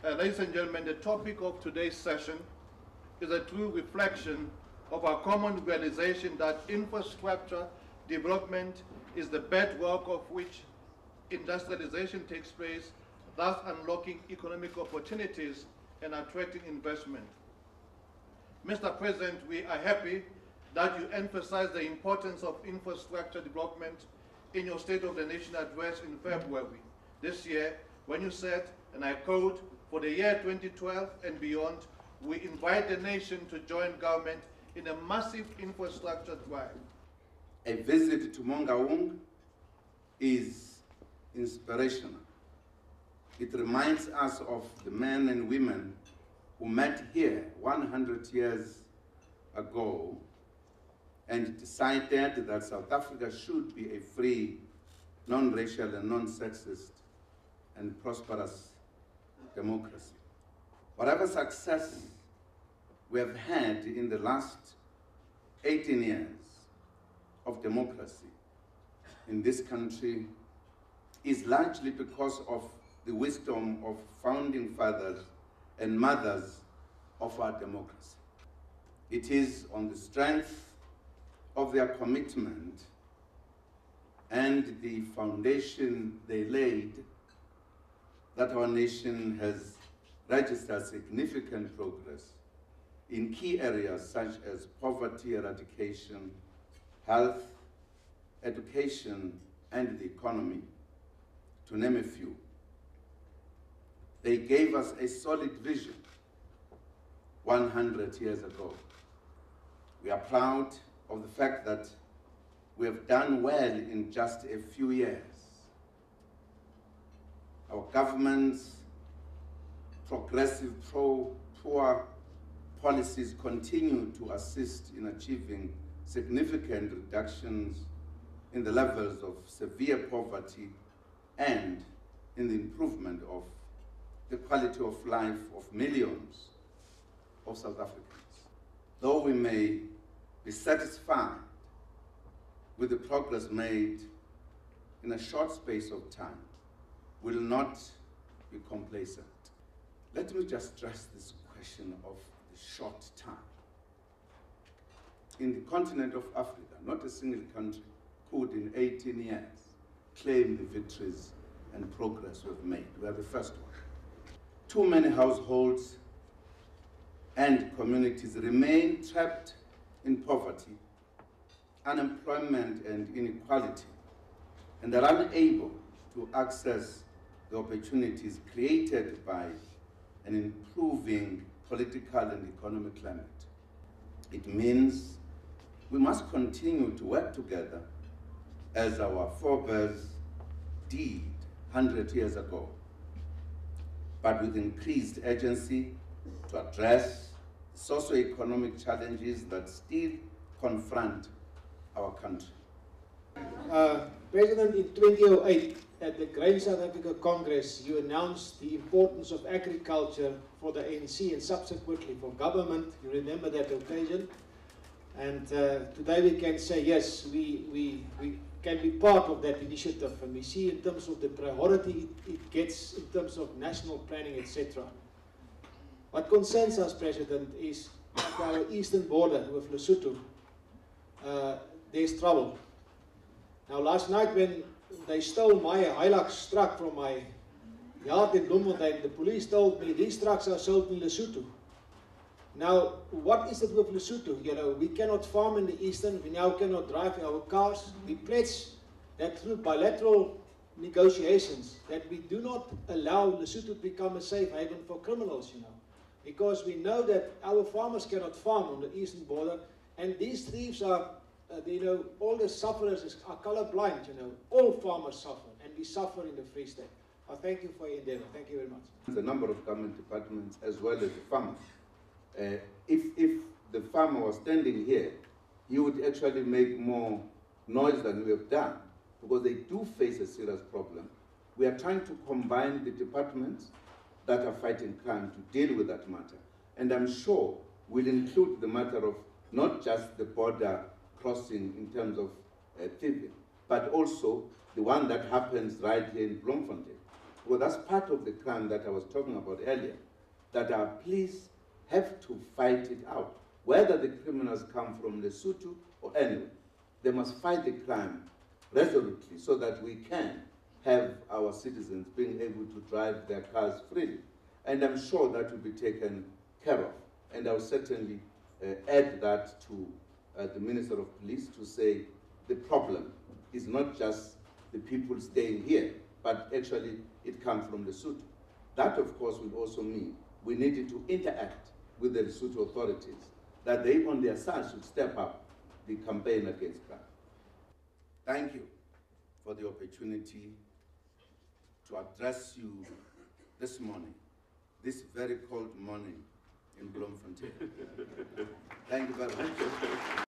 Ladies and gentlemen, the topic of today's session is a true reflection of our common realization that infrastructure development is the bedrock of which industrialization takes place, thus unlocking economic opportunities and attracting investment. Mr. President, we are happy that you emphasize the importance of infrastructure development in your State of the Nation address in February this year, when you said, and I quote, "For the year 2012 and beyond, we invite the nation to join government in a massive infrastructure drive." A visit to Mangaung is inspirational. It reminds us of the men and women who met here 100 years ago and decided that South Africa should be a free, non-racial and non-sexist and prosperous democracy. Whatever success we have had in the last 18 years of democracy in this country is largely because of the wisdom of founding fathers and mothers of our democracy. It is on the strength of their commitment and the foundation they laid that our nation has registered significant progress in key areas such as poverty eradication, health, education, and the economy, to name a few. They gave us a solid vision 100 years ago. We are proud of the fact that we have done well in just a few years. Our government's progressive pro-poor policies continue to assist in achieving significant reductions in the levels of severe poverty and in the improvement of the quality of life of millions of South Africans. Though we may be satisfied with the progress made in a short space of time, we will not be complacent. Let me just stress this question of the short time. In the continent of Africa, not a single country could in 18 years claim the victories and progress we've made. We are the first one. Too many households and communities remain trapped in poverty, unemployment and inequality, and are unable to access the opportunities created by an improving political and economic climate. It means we must continue to work together as our forebears did 100 years ago, but with increased urgency to address socio-economic challenges that still confront our country. President, in 2008, at the Grain South Africa Congress, you announced the importance of agriculture for the ANC and subsequently for government. You remember that occasion. And today we can say, yes, we can be part of that initiative. And we see in terms of the priority it gets in terms of national planning, etc. What concerns us, President, is at our eastern border with Lesotho, there's trouble. Now, last night when they stole my Hilux truck from my yard in Bloemfontein, the police told me these trucks are sold in Lesotho. Now, what is it with Lesotho? You know, we cannot farm in the eastern, we now cannot drive our cars. We pledge that through bilateral negotiations that we do not allow Lesotho to become a safe haven for criminals, you know. Because we know that our farmers cannot farm on the eastern border, and these thieves are, you know, all the sufferers are colorblind, you know. All farmers suffer, and we suffer in the Free State. I thank you for your endeavor. Thank you very much. The number of government departments as well as the farmers. If the farmer was standing here, he would actually make more noise than we have done, because they do face a serious problem. We are trying to combine the departments that are fighting crime to deal with that matter. And I'm sure we'll include the matter of not just the border crossing in terms of thieving, but also the one that happens right here in Bloemfontein. Well, that's part of the crime that I was talking about earlier, that our police have to fight it out. Whether the criminals come from Lesotho or anywhere, they must fight the crime resolutely so that we can have our citizens being able to drive their cars freely. And I'm sure that will be taken care of. And I'll certainly add that to the Minister of Police to say the problem is not just the people staying here, but actually it comes from Lesotho. That, of course, will also mean we needed to interact with the Lesotho authorities, that they on their side should step up the campaign against crime. Thank you for the opportunity to address you this morning, this very cold morning in Bloemfontein. Thank you very much.